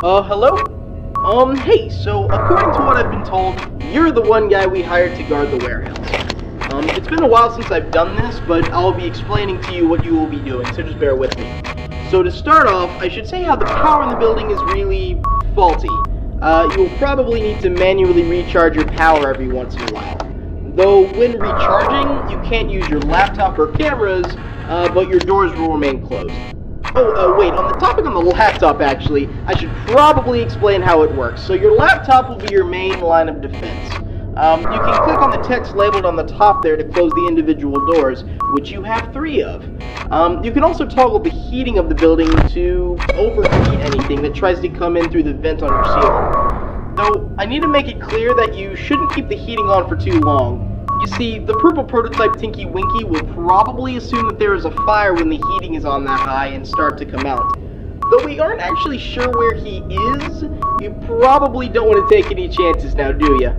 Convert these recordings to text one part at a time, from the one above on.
Hello? Hey, so according to what I've been told, you're the one guy we hired to guard the warehouse. It's been a while since I've done this, but I'll be explaining to you what you will be doing, so just bear with me. So to start off, I should say how the power in the building is really faulty. You'll probably need to manually recharge your power every once in a while. Though when recharging, you can't use your laptop or cameras, but your doors will remain closed. Wait, on the topic on the laptop, actually, I should probably explain how it works. So your laptop will be your main line of defense. You can click on the text labeled on the top there to close the individual doors, which you have 3 of. You can also toggle the heating of the building to overheat anything that tries to come in through the vent on your ceiling. Though, I need to make it clear that you shouldn't keep the heating on for too long. You see, the purple prototype Tinky Winky will probably assume that there is a fire when the heating is on that high and start to come out. Though we aren't actually sure where he is, you probably don't want to take any chances now, do you?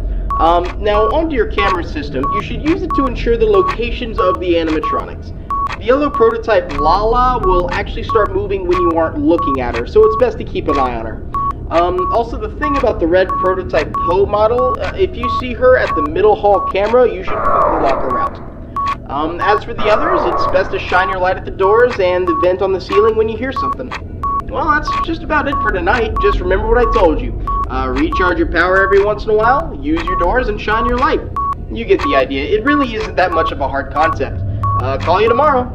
Now onto your camera system. You should use it to ensure the locations of the animatronics. The yellow prototype Lala will actually start moving when you aren't looking at her, so it's best to keep an eye on her. Also the thing about the red prototype Poe model, if you see her at the middle hall camera, you should quickly lock her out. As for the others, it's best to shine your light at the doors and the vent on the ceiling when you hear something. Well, that's just about it for tonight. Just remember what I told you. Recharge your power every once in a while, use your doors, and shine your light. You get the idea. It really isn't that much of a hard concept. Call you tomorrow.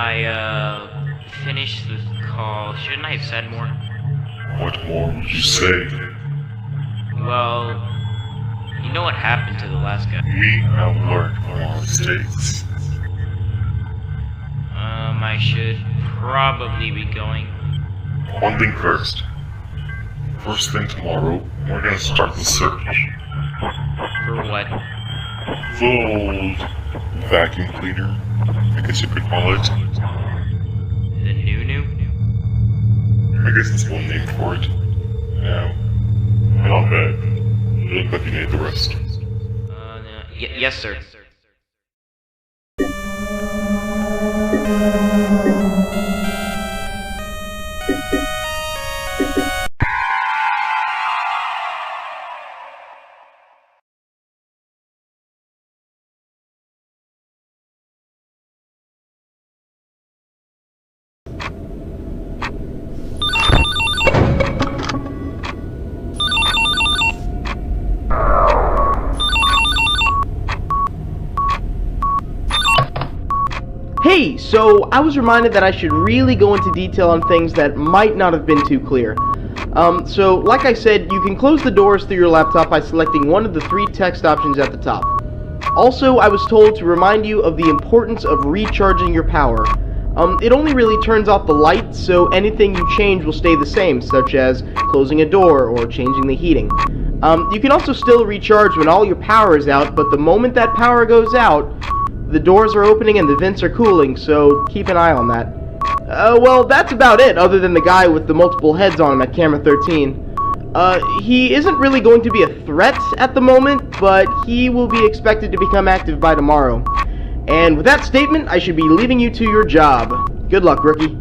I finished the call. Shouldn't I have said more? What more would you say? Well, you know what happened to the last guy? We have learned from our mistakes. I should probably be going. One thing first. First thing tomorrow, we're gonna start the search. For what? Full vacuum cleaner, I guess you could call it. The new? I guess that's one name for it. Now, head on back. Look like you need the rest. Yes, sir. Hey, so I was reminded that I should really go into detail on things that might not have been too clear. So like I said, you can close the doors through your laptop by selecting one of the 3 text options at the top. Also, I was told to remind you of the importance of recharging your power. It only really turns off the light, so anything you change will stay the same, such as closing a door or changing the heating. You can also still recharge when all your power is out, but the moment that power goes out, the doors are opening and the vents are cooling, so keep an eye on that. Well, that's about it, other than the guy with the multiple heads on him at camera 13. He isn't really going to be a threat at the moment, but he will be expected to become active by tomorrow. And with that statement, I should be leaving you to your job. Good luck, rookie.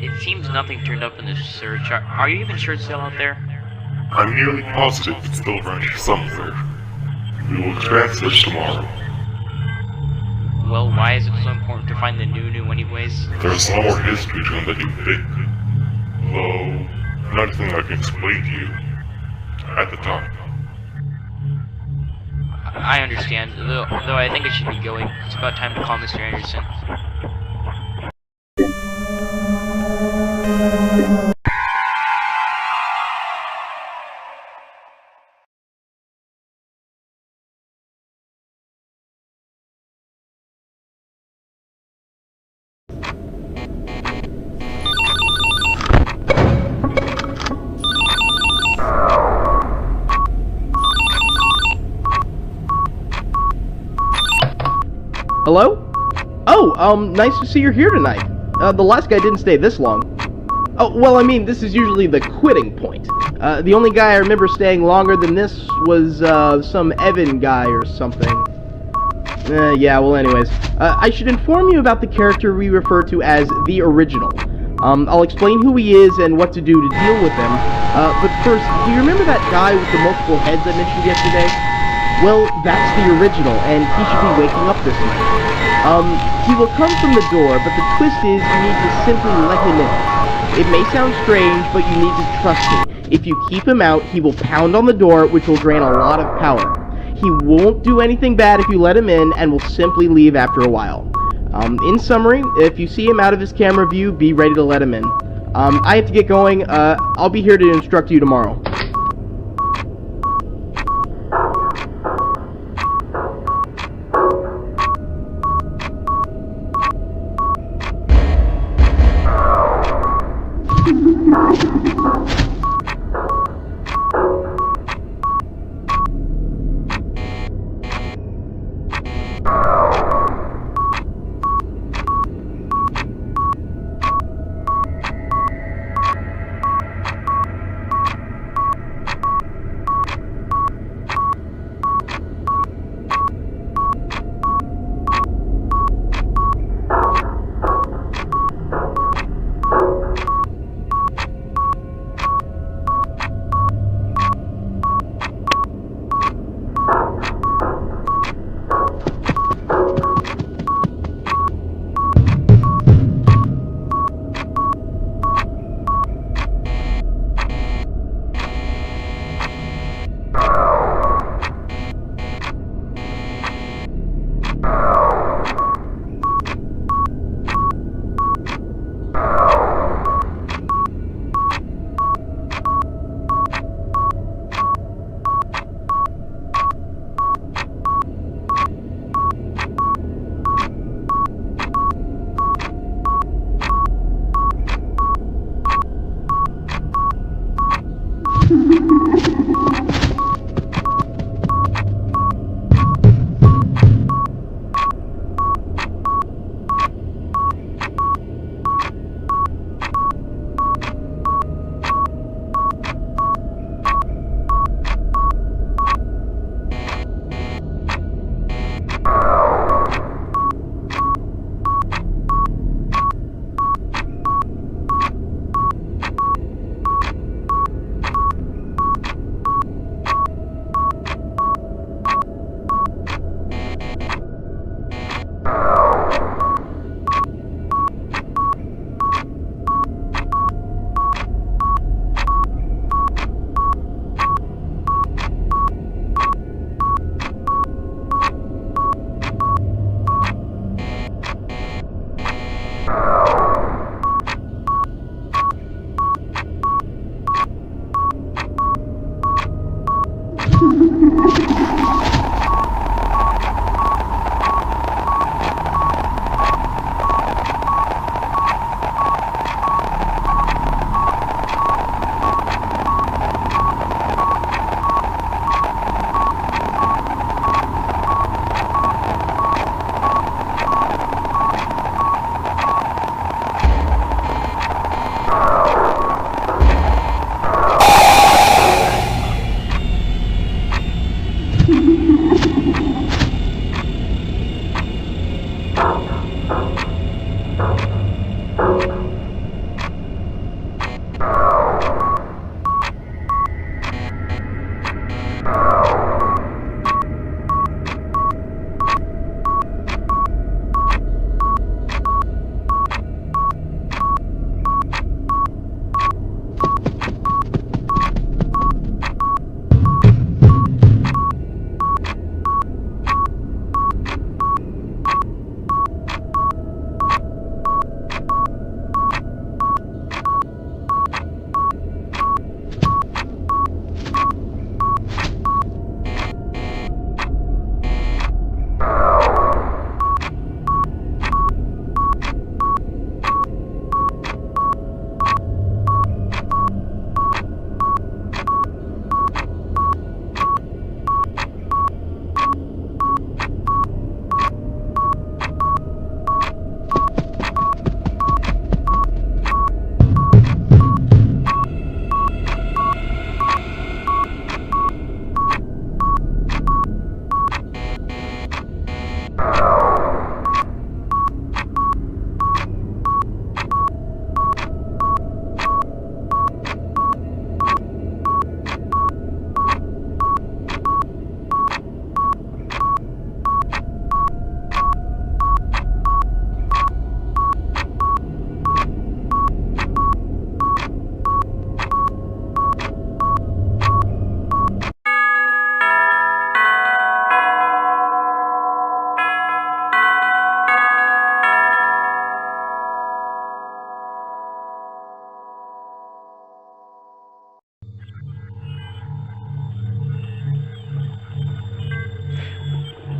it seems nothing turned up in the search. Are you even sure it's still out there? I'm nearly positive it's still around here somewhere. We will expand search tomorrow. Well, why is it so important to find the new anyways? There's a lot more history to them than you think. Though, not a thing I can explain to you at the time. I understand, though I think I should be going. It's about time to call Mr. Anderson. Hello? Oh, nice to see you're here tonight. The last guy didn't stay this long. Oh, well, I mean, this is usually the quitting point. The only guy I remember staying longer than this was, some Evan guy or something. Yeah, well, anyways. I should inform you about the character we refer to as the Original. I'll explain who he is and what to do to deal with him. But first, do you remember that guy with the multiple heads I mentioned yesterday? Well, that's the Original, and he should be waking up this night. He will come from the door, but the twist is you need to simply let him in. It may sound strange, but you need to trust me. If you keep him out, he will pound on the door, which will drain a lot of power. He won't do anything bad if you let him in, and will simply leave after a while. In summary, if you see him out of his camera view, be ready to let him in. I have to get going. I'll be here to instruct you tomorrow.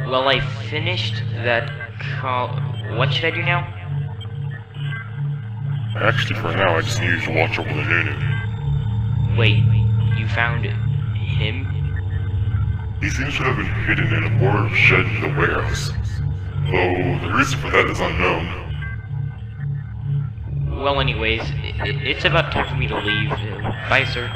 Well, I finished that call. What should I do now? Actually, for now, I just need you to watch over the Nunu. Wait, you found him? He seems to have been hidden in a border shed in the warehouse, though the reason for that is unknown. Well, anyways, it's about time for me to leave. Bye, sir.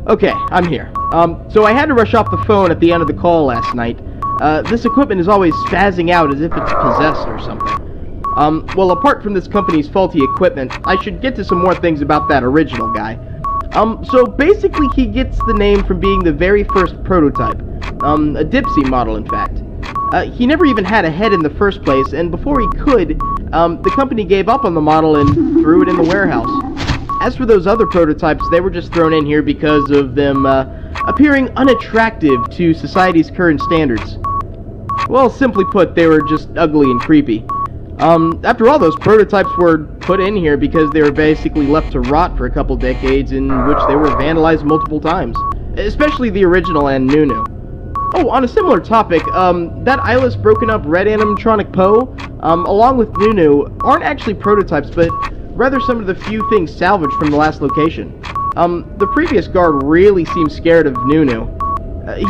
Okay, I'm here. So I had to rush off the phone at the end of the call last night. This equipment is always spazzing out as if it's possessed or something. Well, apart from this company's faulty equipment, I should get to some more things about that original guy. So basically he gets the name from being the very first prototype. A Dipsy model, in fact. He never even had a head in the first place, and before he could, the company gave up on the model and threw it in the warehouse. As for those other prototypes, they were just thrown in here because of them appearing unattractive to society's current standards. Well, simply put, they were just ugly and creepy. After all, those prototypes were put in here because they were basically left to rot for a couple decades, in which they were vandalized multiple times. Especially the original and Nunu. Oh, on a similar topic, that eyeless broken up red animatronic Poe, along with Nunu, aren't actually prototypes, but rather some of the few things salvaged from the last location. The previous guard really seemed scared of Nunu.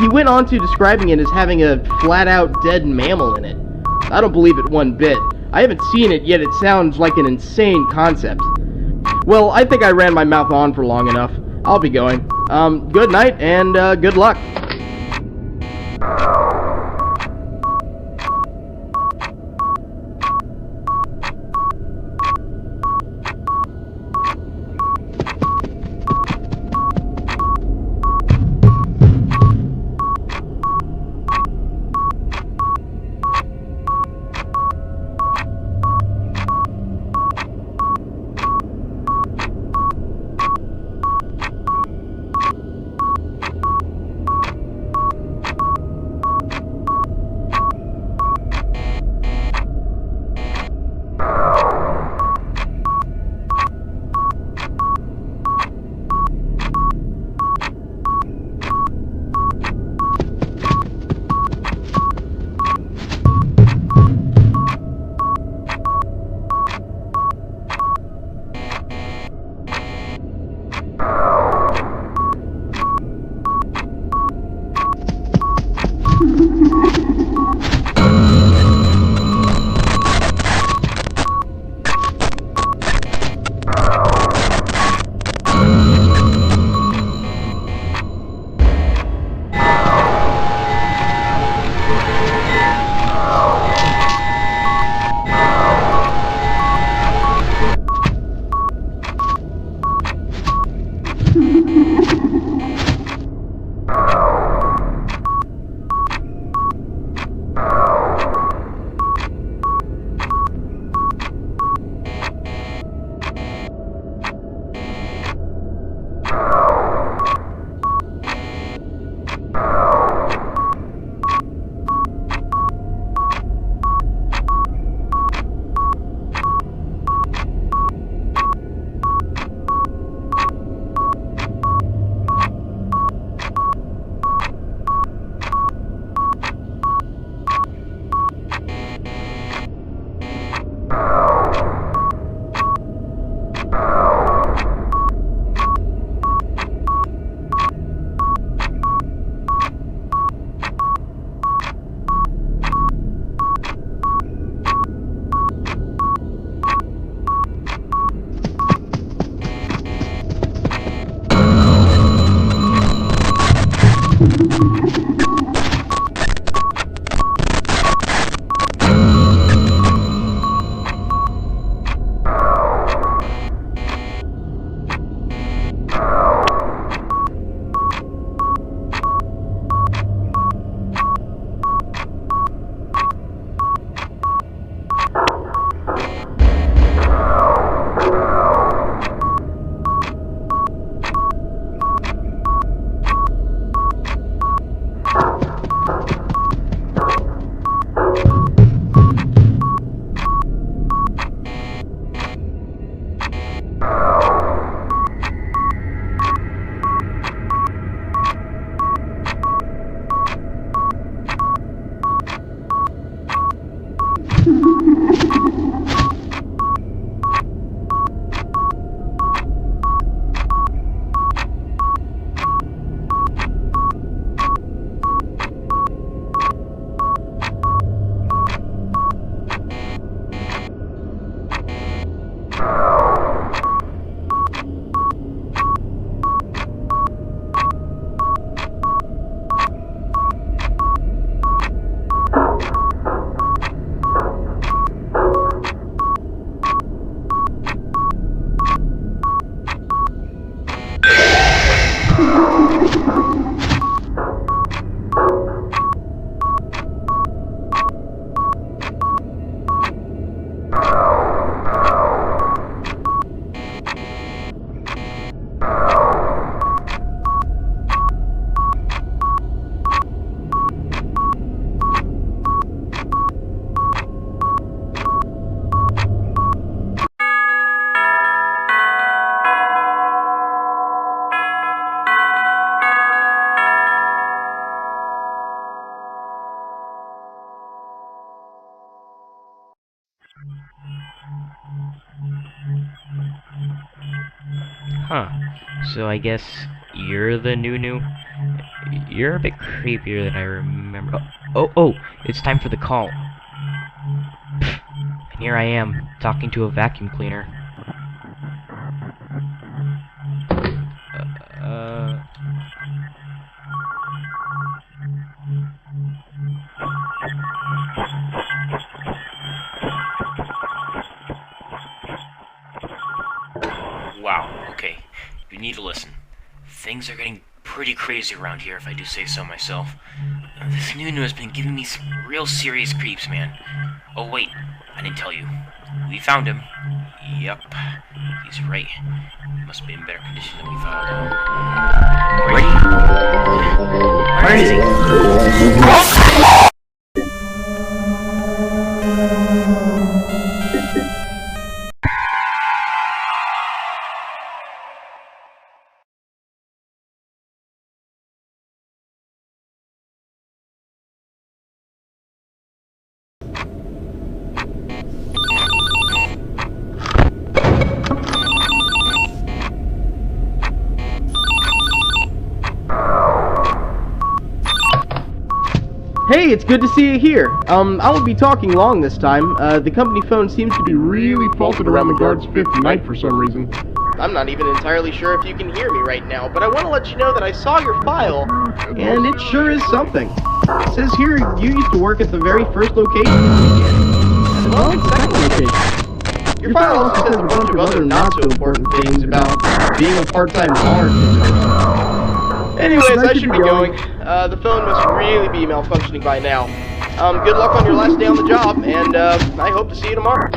He went on to describing it as having a flat-out dead mammal in it. I don't believe it one bit. I haven't seen it, yet it sounds like an insane concept. Well, I think I ran my mouth on for long enough. I'll be going. Good night, and good luck. Huh. So I guess you're the new. You're a bit creepier than I remember. Oh, it's time for the call. And here I am, talking to a vacuum cleaner. Wow, okay. You need to listen. Things are getting pretty crazy around here, if I do say so myself. This Nunu has been giving me some real serious creeps, man. Oh, wait. I didn't tell you. We found him. Yup. He's right. He must be in better condition than we thought. Where is he? Hey, it's good to see you here. I won't be talking long this time. The company phone seems to be really faulted around the guard's fifth night for some reason. I'm not even entirely sure if you can hear me right now, but I want to let you know that I saw your file, and it sure is something. It says here you used to work at the very first location. Well, the second location. Your file also says a bunch of other not-so-important things about being a part-time guard. Anyways, I should be going. The phone must really be malfunctioning by now. Good luck on your last day on the job, and I hope to see you tomorrow.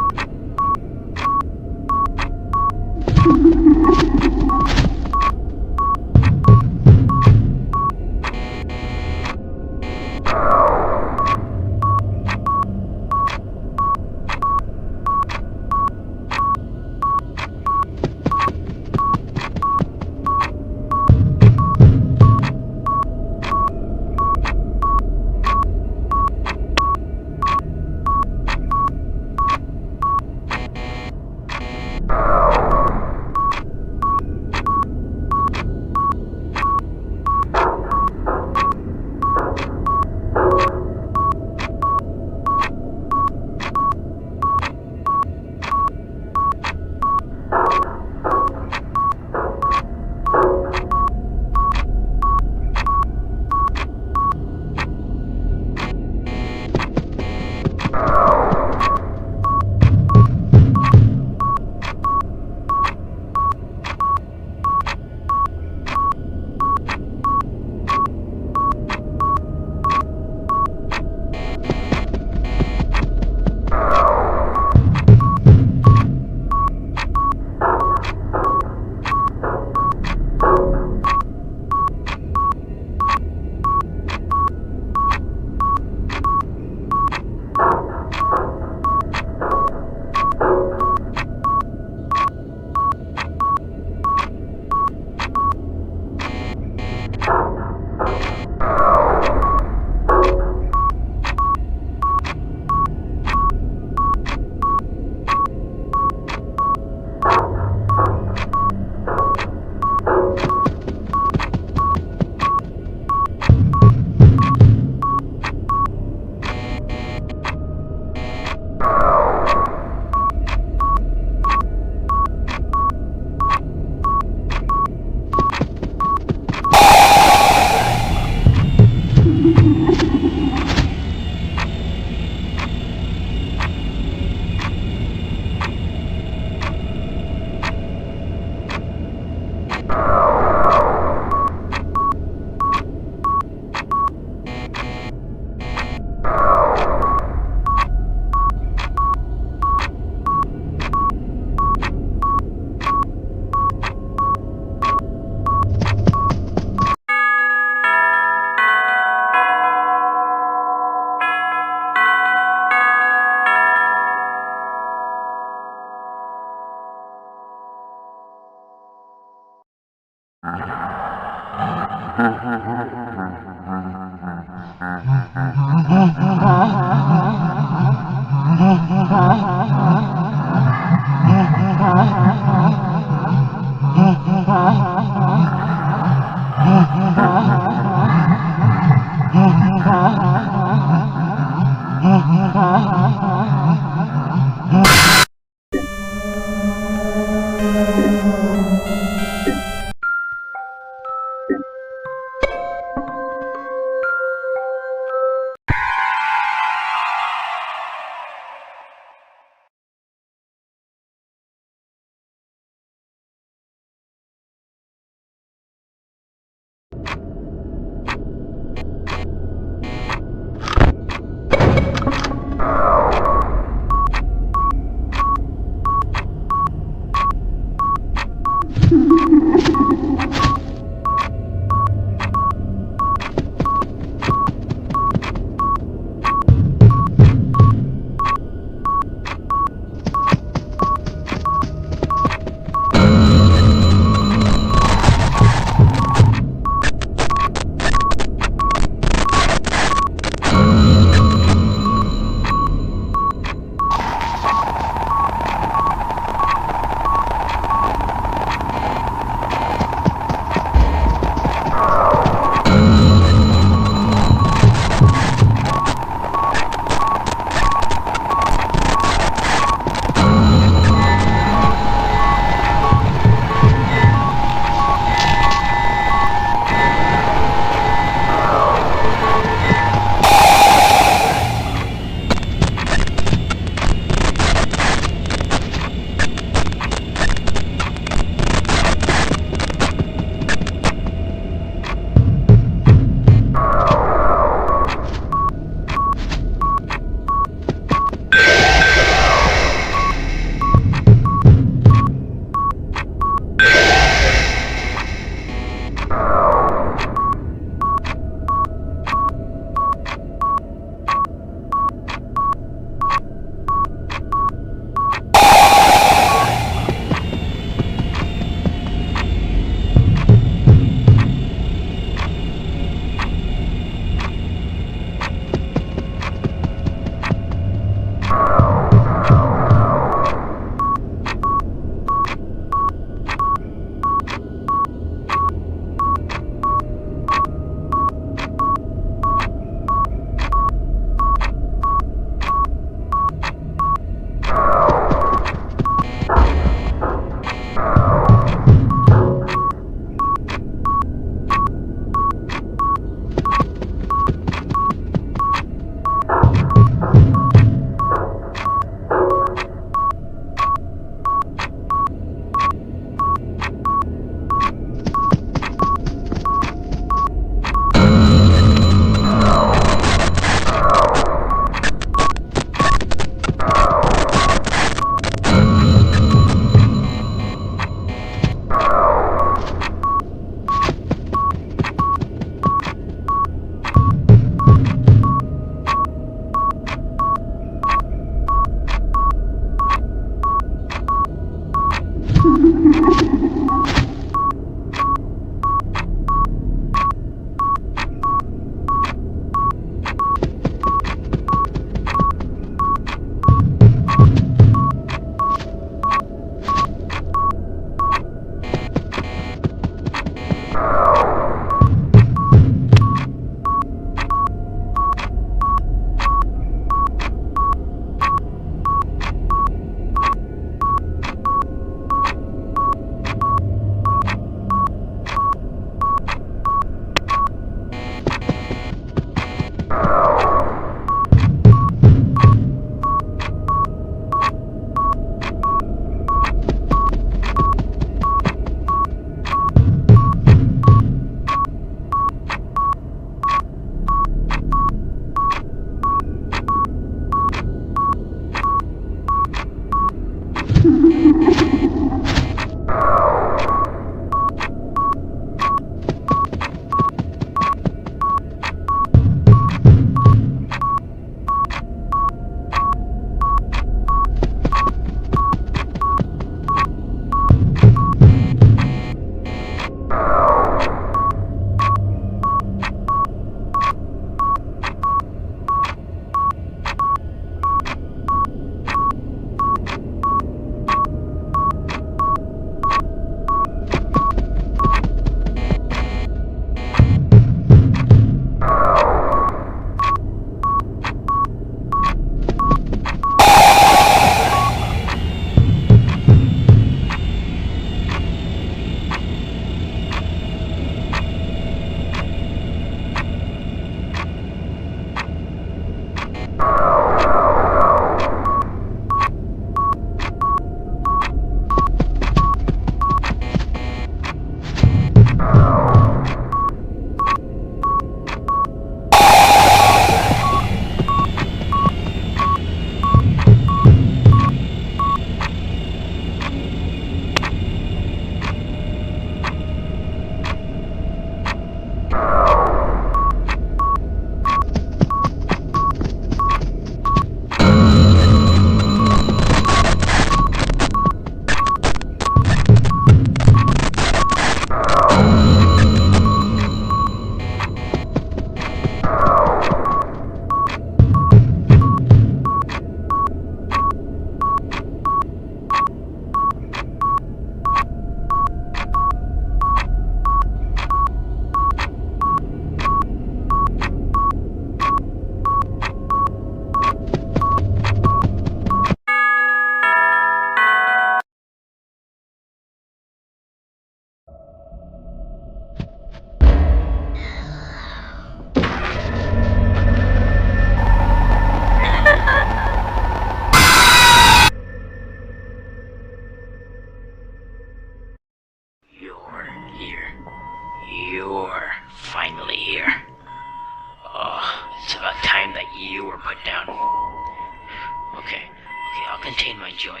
my joy.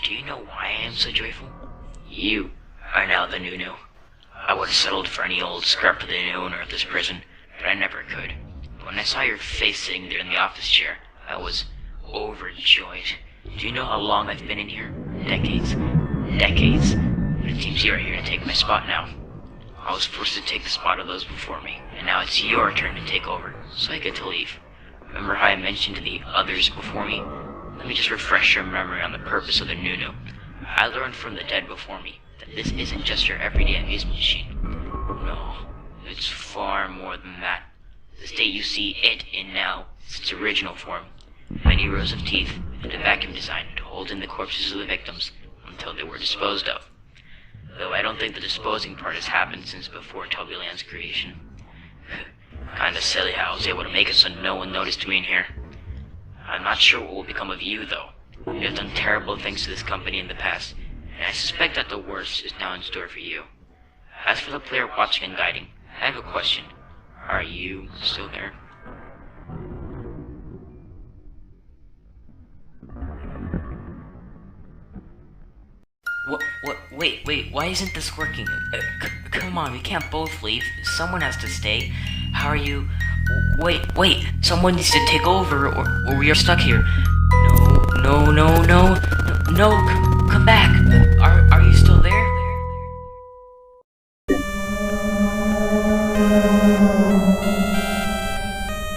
Do you know why I am so joyful? You are now the Nunu. I would have settled for any old scrap of the owner of this prison, but I never could. When I saw your face sitting there in the office chair, I was overjoyed. Do you know how long I've been in here? Decades. Decades. But it seems you're here to take my spot now. I was forced to take the spot of those before me, and now it's your turn to take over, so I get to leave. Remember how I mentioned the others before me? Let me just refresh your memory on the purpose of the Nunu. I learned from the dead before me that this isn't just your everyday amusement machine. No, it's far more than that. The state you see it in now is its original form. Many rows of teeth and a vacuum design to hold in the corpses of the victims until they were disposed of. Though I don't think the disposing part has happened since before Tubby Land's creation. Kinda silly how I was able to make it so no one noticed me in here. I'm not sure what will become of you, though. You have done terrible things to this company in the past, and I suspect that the worst is now in store for you. As for the player watching and guiding, I have a question. Are you still there? Wait, why isn't this working? Come on, we can't both leave. Someone has to stay. How are you? Wait, someone needs to take over, or we are stuck here. No, come back.